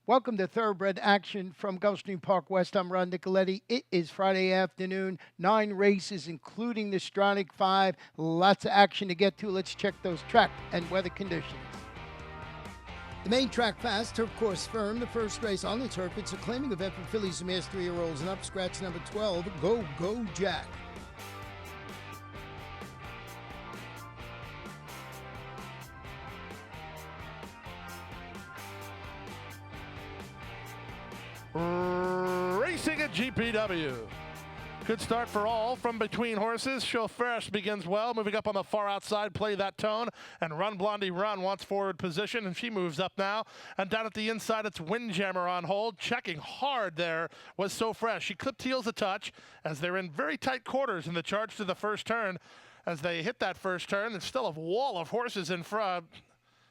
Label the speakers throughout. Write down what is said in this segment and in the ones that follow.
Speaker 1: Welcome to Thoroughbred Action from Gulfstream Park West. I'm Ron Nicoletti. It is Friday afternoon, 9 races, including the Stronach 5. Lots of action to get to. Let's check those track and weather conditions. The main track fast, turf course firm. The first race on the turf. It's a claiming event for fillies and mares 3-year-olds and up. Scratch number 12, Go, Go, Jack.
Speaker 2: Racing at GPW. Good start for all from between horses. Chauffeur begins well, moving up on the far outside, Play That Tone, and Run Blondie Run wants forward position, and she moves up now. And down at the inside, it's Windjammer on hold. Checking hard there was So Fresh. She clipped heels a touch as they're in very tight quarters in the charge to the first turn. As they hit that first turn, there's still a wall of horses in front.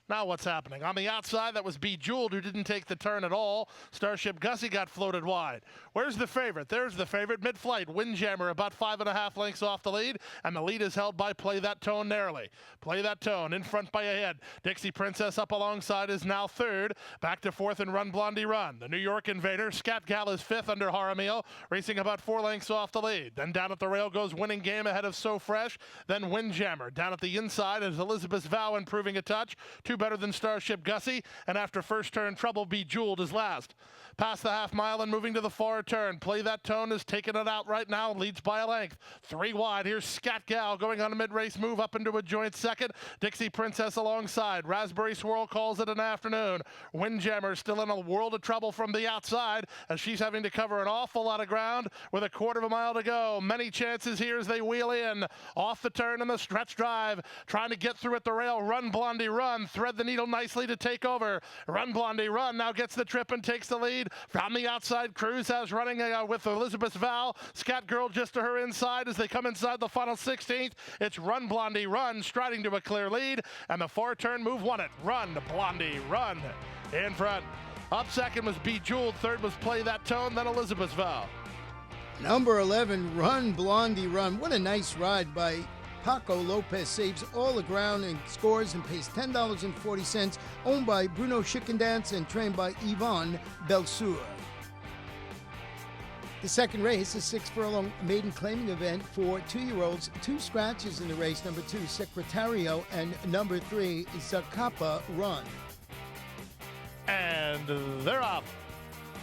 Speaker 2: Now what's happening? On the outside, that was Bejeweled, who didn't take the turn at all. Starship Gussie got floated wide. Where's the favorite? There's the favorite. Mid-flight, Windjammer about 5.5 lengths off the lead, and the lead is held by Play That Tone narrowly. Play That Tone in front by a head. Dixie Princess up alongside is now third. Back to fourth and Run Blondie Run. The New York Invader, Scat Gal is fifth under Jaramillo, racing about 4 lengths off the lead. Then down at the rail goes Winning Game ahead of So Fresh. Then Windjammer. Down at the inside is Elizabeth's Vow improving a touch. Two better than Starship Gussie, and after first turn trouble, Bejeweled is last. Past the half mile and moving to the far turn. Play That Tone is taking it out right now, leads by a length. 3 wide. Here's Scat Gal going on a mid-race move up into a joint second. Dixie Princess alongside. Raspberry Swirl calls it an afternoon. Windjammer still in a world of trouble from the outside as she's having to cover an awful lot of ground with a quarter of a mile to go. Many chances here as they wheel in. Off the turn in the stretch drive. Trying to get through at the rail. Run Blondie Run. Thread the needle nicely to take over. Run Blondie Run now gets the trip and takes the lead. From the outside, Cruz has running with Elizabeth's Vow. Scat Girl just to her inside as they come inside the final 16th. It's Run Blondie Run striding to a clear lead, and the far turn move won it. Run Blondie Run in front. Up second was Bejeweled. Third was Play That Tone, then Elizabeth's Vow.
Speaker 1: Number 11, Run Blondie Run. What a nice ride by Paco Lopez. Saves all the ground and scores and pays $10.40. Owned by Bruno Chickendance and trained by Yvonne Belsour. The second race is 6 furlong maiden claiming event for 2-year-olds. 2 scratches in the race. Number 2, Secretario, and number 3, Zacapa Run.
Speaker 2: And they're off.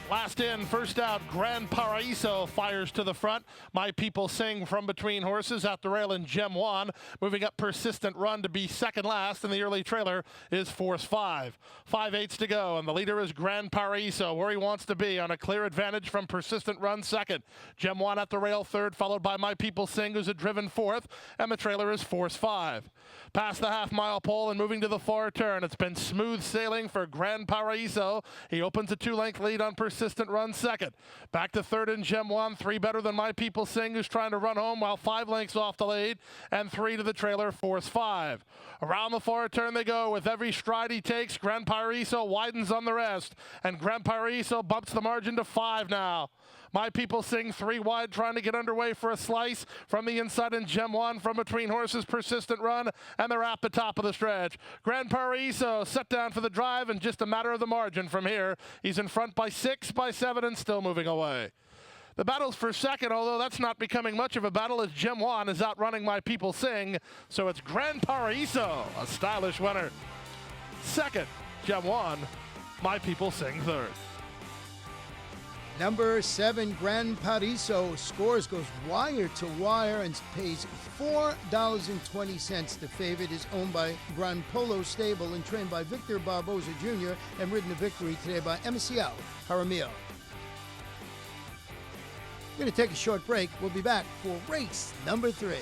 Speaker 2: Last in, first out, Gran Paraiso fires to the front. My People Sing from between horses at the rail in Gem 1. Moving up Persistent Run to be second last, and the early trailer is Force 5. 5/8 to go, and the leader is Gran Paraiso, where he wants to be on a clear advantage from Persistent Run second. Gem 1 at the rail third, followed by My People Sing, who's a driven fourth, and the trailer is Force 5. Past the half-mile pole and moving to the far turn. It's been smooth sailing for Gran Paraiso. He opens a 2-length lead on Persistent Run second. Back to third in Gem 1, 3 better than My People Sing, who's trying to run home, while 5 lengths off the lead, and 3 to the trailer, Force 5. Around the far turn they go. With every stride he takes, Gran Paraiso widens on the rest, and Gran Paraiso bumps the margin to 5 now. My People Sing 3 wide, trying to get underway for a slice from the inside in Gem 1, from between horses, Persistent Run, and they're at the top of the stretch. Gran Paraiso set down for the drive, and just a matter of the margin from here. He's in front by 6, by 7, and still moving away. The battle's for second, although that's not becoming much of a battle as Gem 1 is outrunning My People Sing. So it's Gran Paraiso, a stylish winner. Second, Gem 1, My People Sing third.
Speaker 1: Number 7, Gran Paraiso, scores, goes wire to wire and pays $4.20. The favorite is owned by Gran Polo Stable and trained by Victor Barboza Jr. and ridden to victory today by MCL Jaramillo. We're going to take a short break. We'll be back for race number 3.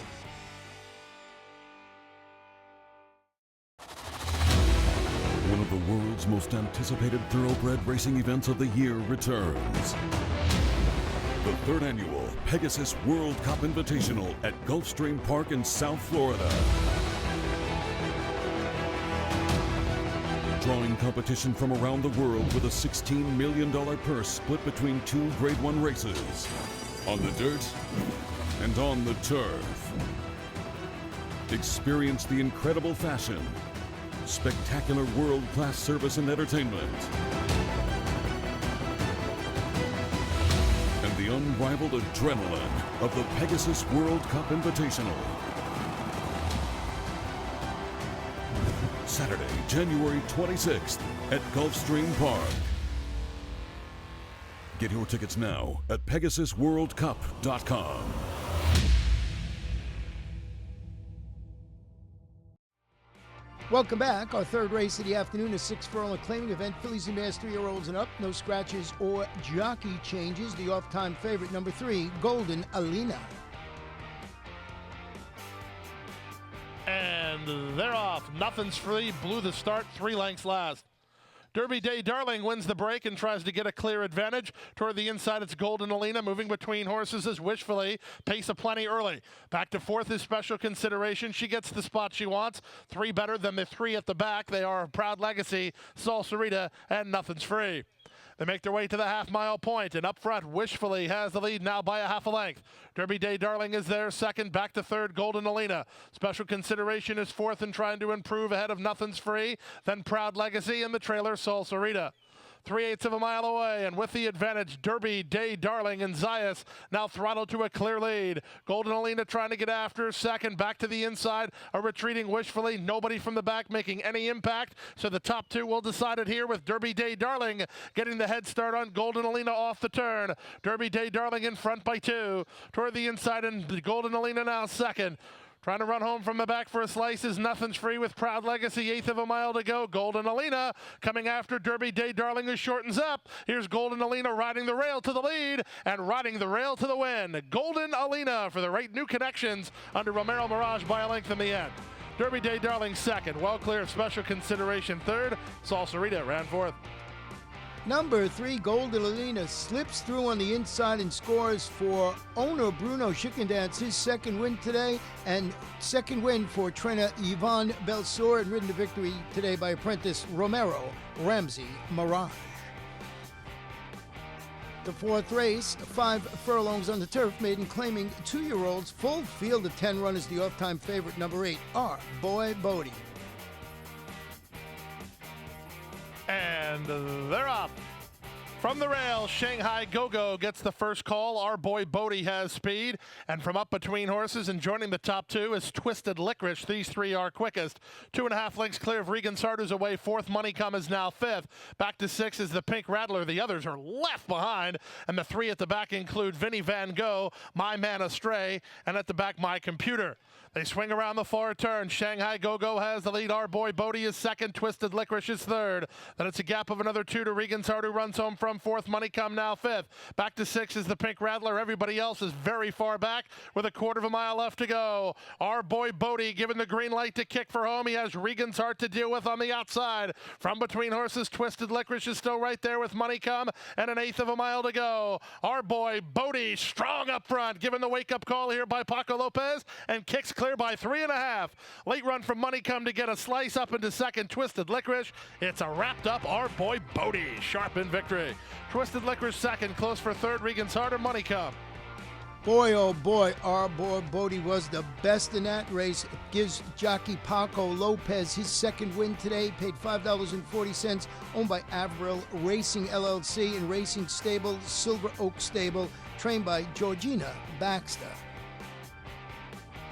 Speaker 3: One of the world's most anticipated thoroughbred racing events of the year returns. The 3rd annual Pegasus World Cup Invitational at Gulfstream Park in South Florida. Drawing competition from around the world with a $16 million purse split between 2 Grade 1 races. On the dirt and on the turf. Experience the incredible fashion, spectacular world-class service and entertainment, unrivaled adrenaline of the Pegasus World Cup Invitational. Saturday, January 26th at Gulfstream Park. Get your tickets now at PegasusWorldCup.com.
Speaker 1: Welcome back. Our third race of the afternoon is 6 furlong claiming event. Fillies and mares 3-year-olds and up. No scratches or jockey changes. The off-time favorite, number 3, Golden Alina.
Speaker 2: And they're off. Nothing's free. Blew the start. 3 lengths last. Derby Day Darling wins the break and tries to get a clear advantage. Toward the inside, it's Golden Alina. Moving between horses is Wishfully. Pace of plenty early. Back to fourth is Special Consideration. She gets the spot she wants. 3 better than the 3 at the back. They are Proud Legacy, Salsarita, and Nothing's Free. They make their way to the half-mile point, and up front, Wishfully has the lead now by a half a length. Derby Day Darling is there second, back to third, Golden Alina. Special Consideration is fourth and trying to improve ahead of Nothing's Free, then Proud Legacy and the trailer, Salsarita. 3/8 of a mile away, and with the advantage, Derby Day Darling and Zayas now throttled to a clear lead. Golden Alina trying to get after second, back to the inside, a retreating Wishfully, nobody from the back making any impact, so the top 2 will decide it here with Derby Day Darling getting the head start on Golden Alina off the turn. Derby Day Darling in front by 2. Toward the inside, and Golden Alina now second. Trying to run home from the back for a slice is Nothing's Free with Proud Legacy, 1/8 of a mile to go. Golden Alina coming after Derby Day Darling, who shortens up. Here's Golden Alina riding the rail to the lead and riding the rail to the win. Golden Alina for the right new connections under Romero Mirage by a length in the end. Derby Day Darling second, well clear of Special Consideration third. Salsarita ran fourth.
Speaker 1: Number 3, Golden Alina, slips through on the inside and scores for owner Bruno Schickendance, his second win today, and second win for trainer Yvonne Belsour, and ridden to victory today by apprentice Romero Ramsey Mirage. The fourth race, 5 furlongs on the turf, maiden claiming 2-year-olds, full field of 10 runners. The off-time favorite, number 8, Our Boy Bodie.
Speaker 2: And they're off. From the rail, Shanghai Go-Go gets the first call. Our Boy Bodie has speed. And from up between horses and joining the top 2 is Twisted Licorice. These 3 are quickest. 2.5 lengths clear of Regan Sardu's away. Fourth, Money Come is now 5th. Back to 6 is the Pink Rattler. The others are left behind. And the 3 at the back include Vinnie Van Gogh, My Man Astray, and at the back, My Computer. They swing around the far turn. Shanghai Go-Go has the lead. Our Boy Bodie is second. Twisted Licorice is third. Then it's a gap of another 2 to Regan Sardu, runs home from fourth. Money Come now 5th. Back to 6 is the Pink Rattler. Everybody else is very far back with a 1/4 of a mile left to go. Our Boy Bodie given the green light to kick for home. He has Regan's Heart to deal with on the outside. From between horses, Twisted Licorice is still right there with Money Come and an 1/8 of a mile to go. Our Boy Bodie strong up front, given the wake-up call here by Paco Lopez, and kicks clear by 3.5. Late run from Money Come to get a slice up into second. Twisted Licorice. It's a wrapped up Our Boy Bodie. Sharp in victory. Twisted Licorice second. Close for third. Regan's Heart and Money Come.
Speaker 1: Boy, oh boy, Our Boy Bodie was the best in that race. It gives jockey Paco Lopez his second win today. Paid $5.40. Owned by Avril Racing LLC and Racing Stable, Silver Oak Stable. Trained by Georgina Baxter.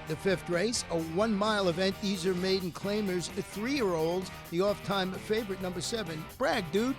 Speaker 1: The 5th race, a 1-mile event. These are maiden claimers, 3-year-olds. The off-time favorite, number 7, Brag Dude.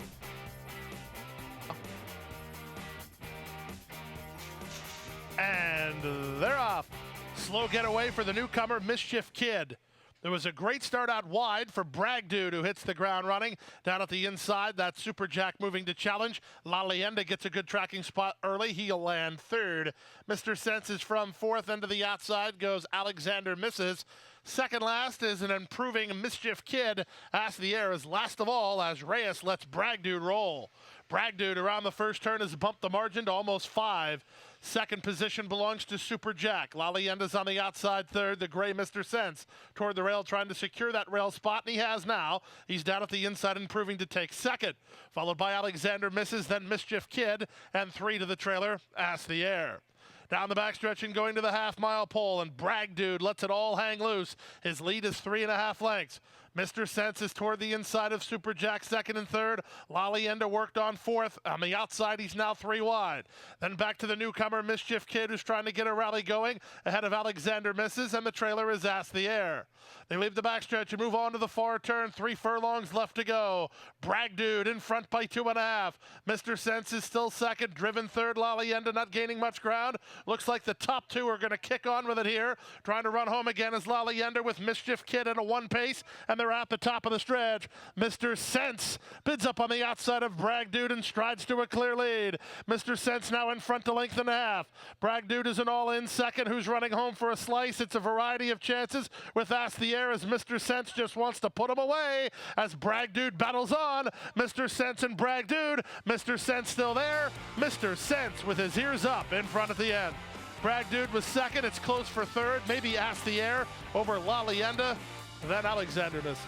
Speaker 2: And they're off. Slow getaway for the newcomer, Mischief Kid. There was a great start out wide for Brag Dude, who hits the ground running. Down at the inside, that Super Jack moving to challenge. La Leyenda gets a good tracking spot early. He'll land third. Mr. Sense is from fourth, and to the outside goes Alexander Misses. Second last is an improving Mischief Kid. Ask the Air is last of all as Reyes lets Brag Dude roll. Brag Dude around the first turn has bumped the margin to almost 5. Second position belongs to Super Jack. La Leyenda's on the outside third. The gray Mr. Sense toward the rail, trying to secure that rail spot, and he has now. He's down at the inside, improving to take second. Followed by Alexander Misses, then Mischief Kid, and 3 to the trailer, Ask the Air. Down the backstretch and going to the half-mile pole, and Brag Dude lets it all hang loose. His lead is 3.5 lengths. Mr. Sense is toward the inside of Super Jack, second and third. Lalienda worked on fourth. On the outside, he's now 3 wide. Then back to the newcomer, Mischief Kid, who's trying to get a rally going. Ahead of Alexander Misses, and the trailer is Ask the Air. They leave the backstretch and move on to the far turn. 3 furlongs left to go. Brag Dude in front by 2.5. Mr. Sense is still second, driven third. Lalienda not gaining much ground. Looks like the top 2 are going to kick on with it here. Trying to run home again is Lalienda with Mischief Kid at a 1 pace, and they're at the top of the stretch. Mr. Sense bids up on the outside of Brag Dude and strides to a clear lead. Mr. Sense now in front to length and a half. Brag Dude is an all-in second who's running home for a slice. It's a variety of chances with Ask the Air as Mr. Sense just wants to put him away as Brag Dude battles on. Mr. Sense and Brag Dude. Mr. Sense still there. Mr. Sense with his ears up in front at the end. Brag Dude was second. It's close for third. Maybe Ask the Air over Lalienda. And then Alexander Misses.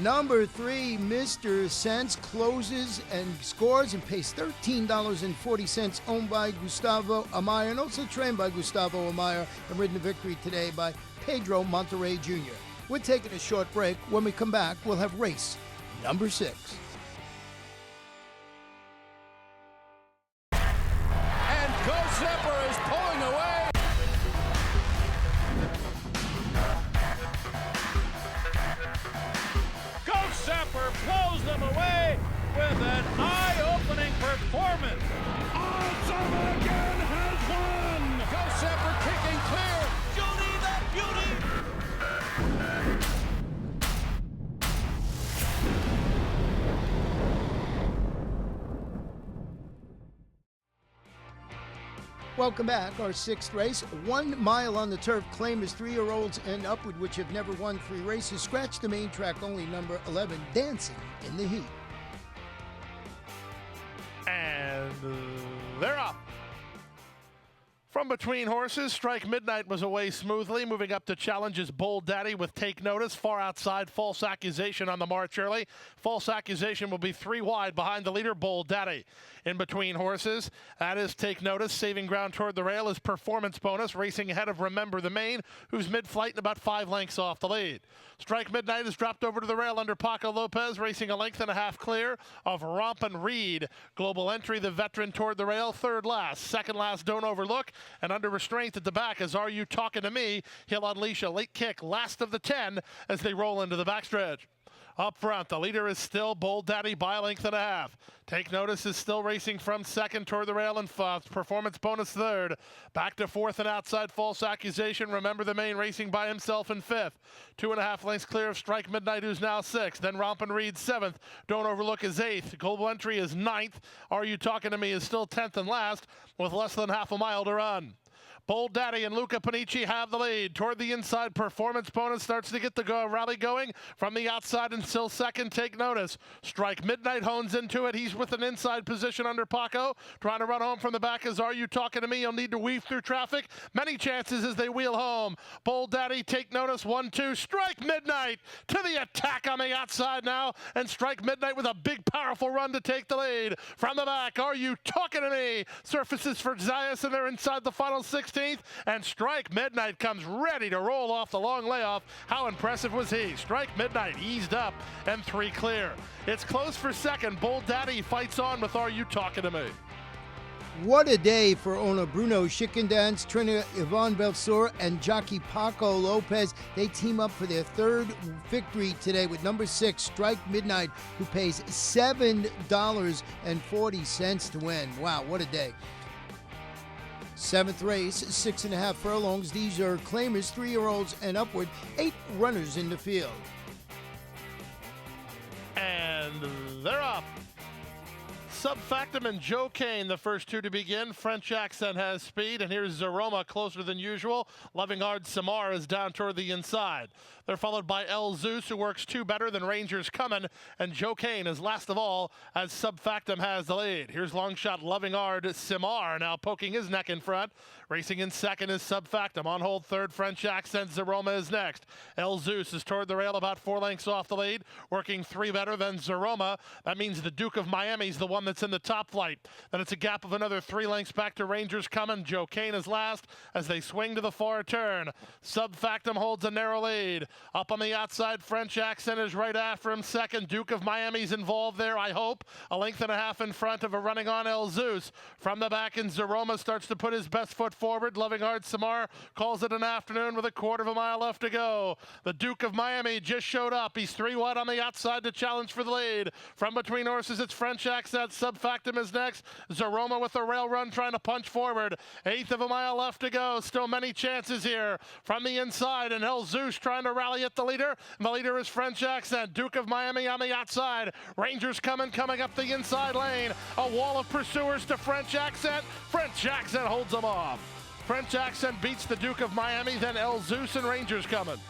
Speaker 1: Number 3, Mr. Sense closes and scores and pays $13.40, owned by Gustavo Amaya and also trained by Gustavo Amaya and ridden to victory today by Pedro Monterrey Jr. We're taking a short break. When we come back, we'll have race number 6.
Speaker 4: And Ghost Zipper is pulling away. Ghost Zipper blows them away with an eye-opening performance. Awesome again has won. Ghost Zipper kicking clear. Judy the Beauty.
Speaker 1: Welcome back. Our 6th race, 1 mile on the turf. Claimers 3-year-olds and upward, which have never won 3 races. Scratch the main track only, number 11, Dancing in the Heat.
Speaker 2: And they're up. From between horses, Strike Midnight was away smoothly. Moving up to challenges Bold Daddy with Take Notice. Far outside, False Accusation on the march early. False Accusation will be 3 wide behind the leader, Bold Daddy. In between horses, that is Take Notice. Saving ground toward the rail is Performance Bonus, racing ahead of Remember the Main, who's mid-flight and about 5 lengths off the lead. Strike Midnight has dropped over to the rail under Paco Lopez, racing a length and a half clear of Rompin' Reed. Global Entry, the veteran, toward the rail, third last. Second last, Don't Overlook. And under restraint at the back is Are You Talking to Me? He'll unleash a late kick, last of the 10, as they roll into the backstretch. Up front, the leader is still Bold Daddy by a length and a half. Take Notice is still racing from second toward the rail and Performance Bonus third. Back to fourth and outside, False Accusation. Remember the Main racing by himself in fifth. 2.5 lengths clear of Strike Midnight, who's now sixth. Then Rompin' Reed seventh. Don't Overlook is eighth. Global Entry is ninth. Are You Talking to Me is still 10th and last with less than half a mile to run. Bold Daddy and Luca Panici have the lead. Toward the inside, Performance Bonus starts to get the rally going. From the outside and still second, Take Notice. Strike Midnight hones into it. He's with an inside position under Paco. Trying to run home from the back is Are You Talking to Me? He'll need to weave through traffic. Many chances as they wheel home. Bold Daddy, Take Notice, 1-2. Strike Midnight to the attack on the outside now. And Strike Midnight with a big, powerful run to take the lead. From the back, Are You Talking to Me? Surfaces for Zayas, and they're inside the final 16th. And Strike Midnight comes ready to roll off the long layoff. How impressive was he? Strike Midnight eased up and 3 clear. It's close for second. Bold Daddy fights on with Are You Talking to Me?
Speaker 1: What a day for owner Bruno Schickendance, trainer Yvonne Belsour, and jockey Paco Lopez. They team up for their 3rd victory today with number 6, Strike Midnight, who pays $7.40 to win. Wow, what a day. 7th race, 6.5 furlongs. These are claimers, 3-year-olds and upward, 8 runners in the field.
Speaker 2: And they're up. Subfactum and Joe Kane, the first 2 to begin. French Accent has speed, and here's Zaroma closer than usual. Loving Hard Samar is down toward the inside. They're followed by El Zeus, who works 2 better than Rangers Coming, and Joe Kane is last of all as Subfactum has the lead. Here's long shot Loving Hard Samar now poking his neck in front. Racing in second is Subfactum. On hold third, French Accent. Zaroma is next. El Zeus is toward the rail about 4 lengths off the lead, working 3 better than Zaroma. That means the Duke of Miami's the one that's in the top flight. Then it's a gap of another 3 lengths back to Rangers Coming. Joe Kane is last as they swing to the far turn. Subfactum holds a narrow lead. Up on the outside, French Accent is right after him second. Duke of Miami's involved there, I hope. A length and a half in front of a running on El Zeus. From the back, and Zaroma starts to put his best foot forward. Loving Hard Samar calls it an afternoon with a quarter of a mile left to go. The Duke of Miami just showed up. He's 3 wide on the outside to challenge for the lead. From between horses, it's French Accent. Subfactum is next. Zaroma with a rail run trying to punch forward. 1/8 of a mile left to go. Still many chances here. From the inside, and El Zeus trying to rally at the leader. And the leader is French Accent. Duke of Miami on the outside. Rangers coming up the inside lane. A wall of pursuers to French Accent. French Accent holds them off. French Accent beats the Duke of Miami, then El Zeus and Rangers Coming.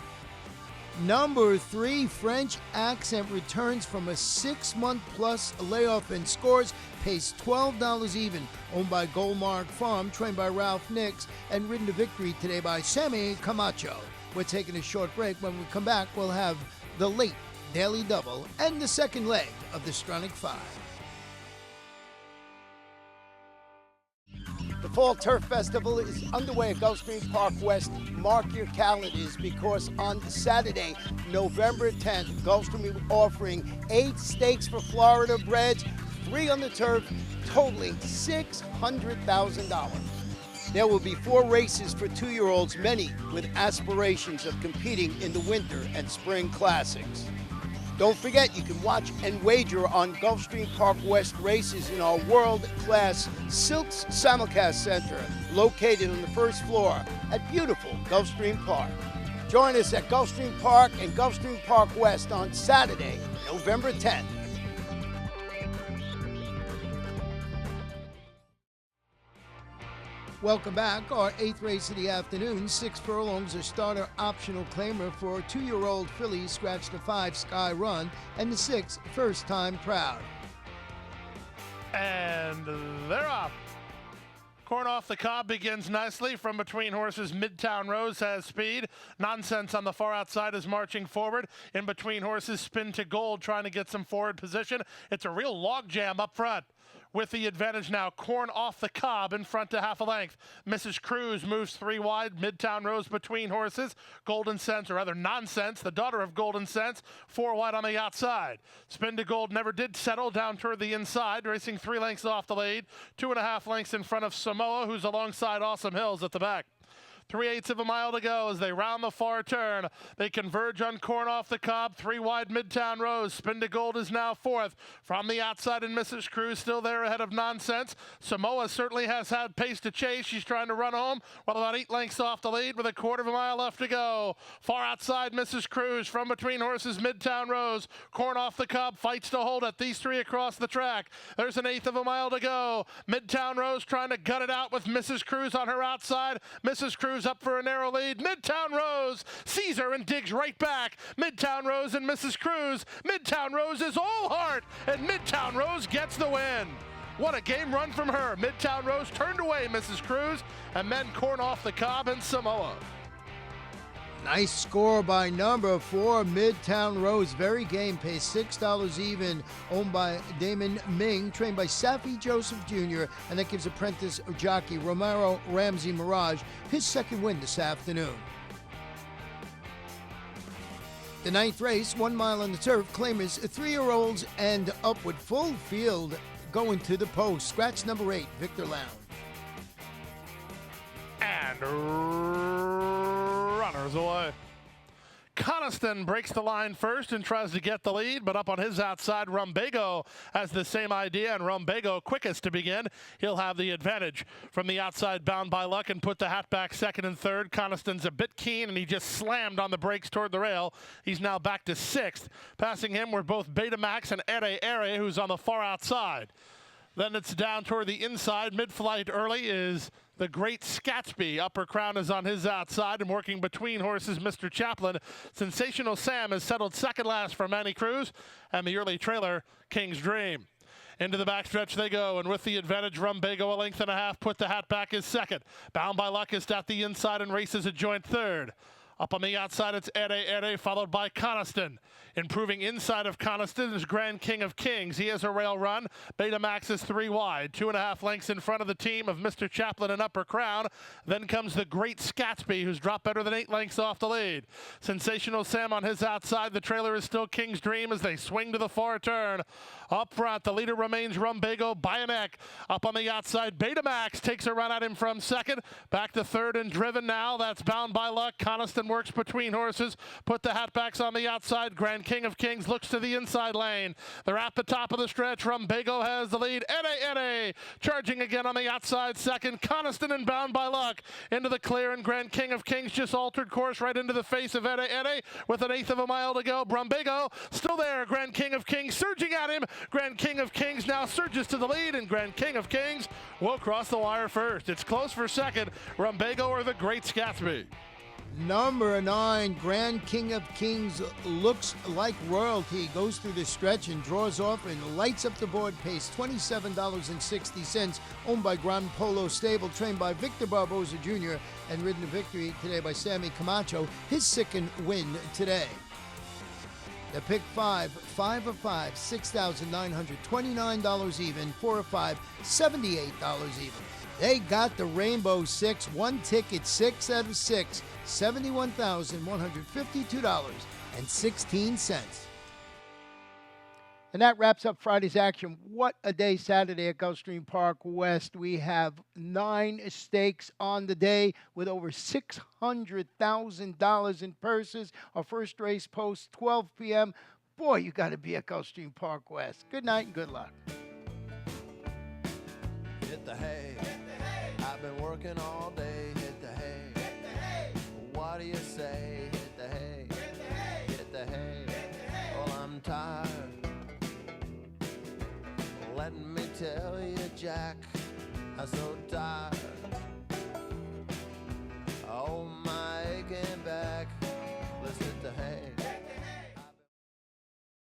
Speaker 1: Number 3, French Accent returns from a 6-month-plus layoff and scores, pays $12 even. Owned by Goldmark Farm, trained by Ralph Nix, and ridden to victory today by Sammy Camacho. We're taking a short break. When we come back, we'll have the late Daily Double and the second leg of the Stronach 5. The Fall Turf Festival is underway at Gulfstream Park West. Mark your calendars because on Saturday, November 10th, Gulfstream will be offering 8 stakes for Florida breds, 3 on the turf, totaling $600,000. There will be 4 races for 2-year-olds, many with aspirations of competing in the winter and spring classics. Don't forget, you can watch and wager on Gulfstream Park West races in our world-class Silks Simulcast Center, located on the first floor at beautiful Gulfstream Park. Join us at Gulfstream Park and Gulfstream Park West on Saturday, November 10th. Welcome back. Our 8th race of the afternoon, 6 furlongs, a starter optional claimer for 2-year-old fillies, scratch the 5 Sky Run, and the 6 First Time Proud.
Speaker 2: And they're off. Corn Off the Cob begins nicely from between horses. Midtown Rose has speed. Nonsense on the far outside is marching forward. In between horses, Spin to Gold trying to get some forward position. It's a real logjam up front. With the advantage now, Corn Off the Cob in front to half a length. Mrs. Cruz moves 3 wide. Midtown Rose between horses. Golden Sense, or rather Nonsense, the daughter of Golden Sense, 4 wide on the outside. Spin to Gold never did settle down toward the inside, racing 3 lengths off the lead. 2.5 lengths in front of Samoa, who's alongside Awesome Hills at the back. 3/8 of a mile to go as they round the far turn. They converge on Corn Off the Cob. 3 wide Midtown Rose. Spin to Gold is now 4th. From the outside, and Mrs. Cruz still there ahead of Nonsense. Samoa certainly has had pace to chase. She's trying to run home, while about 8 lengths off the lead with a quarter of a mile left to go. Far outside, Mrs. Cruz. From between horses, Midtown Rose. Corn Off the Cob fights to hold it. These 3 across the track. There's an 1/8 of a mile to go. Midtown Rose trying to gut it out with Mrs. Cruz on her outside. Mrs. Cruz up for a narrow lead. Midtown Rose sees her and digs right back. Midtown Rose and Mrs. Cruz. Midtown Rose is all heart, and Midtown Rose gets the win. What a game run from her. Midtown Rose turned away Mrs. Cruz, and then Corn Off the Cob and Samoa.
Speaker 1: Nice score by number 4, Midtown Rose. Very game, pays $6 even. Owned by Damon Ming, trained by Safi Joseph Jr., and that gives apprentice jockey Romero Ramsey Mirage his second win this afternoon. The 9th race, 1 mile on the turf, claimers 3-year-olds and upward. Full field going to the post. Scratch number 8, Victor Lounge.
Speaker 2: And runners away. Coniston breaks the line first and tries to get the lead, but up on his outside, Rumbago has the same idea, and Rumbago quickest to begin. He'll have the advantage from the outside, Bound by Luck, and put the hat back second and third. Coniston's a bit keen, and he just slammed on the brakes toward the rail. He's now back to 6th. Passing him were both Betamax and Ere, who's on the far outside. Then it's down toward the inside. Mid-flight early is the great Scatsby. Upper Crown is on his outside, and working between horses, Mr. Chaplin. Sensational Sam has settled second last for Manny Cruz, and the early trailer, King's Dream. Into the backstretch they go, and with the advantage, Rumbago, a length and a half, put the hat back is second. Bound by Luck is at the inside and races a joint third. Up on the outside, it's Ere, followed by Coniston. Improving inside of Coniston is Grand King of Kings. He has a rail run. Betamax is 3 wide, 2.5 lengths in front of the team of Mr. Chaplin and Upper Crown. Then comes the Great Scatsby, who's dropped better than 8 lengths off the lead. Sensational Sam on his outside. The trailer is still King's Dream as they swing to the far turn. Up front, the leader remains Rumbago by a neck. Up on the outside, Betamax takes a run at him from second. Back to third and driven now. That's Bound by Luck. Coniston works between horses. Put the hatbacks on the outside. Grand King of Kings looks to the inside lane. They're at the top of the stretch. Rumbago has the lead. Ere charging again on the outside second. Coniston and Bound by Luck into the clear, and Grand King of Kings just altered course right into the face of Ere with 1/8 of a mile to go. Rumbago still there. Grand King of Kings surging at him. Grand King of Kings now surges to the lead, and Grand King of Kings will cross the wire first. It's close for second. Rumbago or the Great Scatsby.
Speaker 1: Number 9, Grand King of Kings looks like royalty. Goes through the stretch and draws off and lights up the board pace. $27.60. Owned by Gran Polo Stable, trained by Victor Barboza Jr. and ridden to victory today by Sammy Camacho. His second win today. The pick 5, 5 of 5, $6,929 even. 4 of 5, $78 even. They got the Rainbow 6, one ticket, 6 out of 6, $71,152.16. And that wraps up Friday's action. What a day Saturday at Gulfstream Park West. We have 9 stakes on the day with over $600,000 in purses. Our first race post 12 p.m. Boy, you got to be at Gulfstream Park West. Good night and good luck.
Speaker 5: Hit the hay. I've been working all day. Hit the hay. What do you say? Hit the hay. Hit the hay. Well, I'm tired. Let me tell you, Jack, I'm so tired.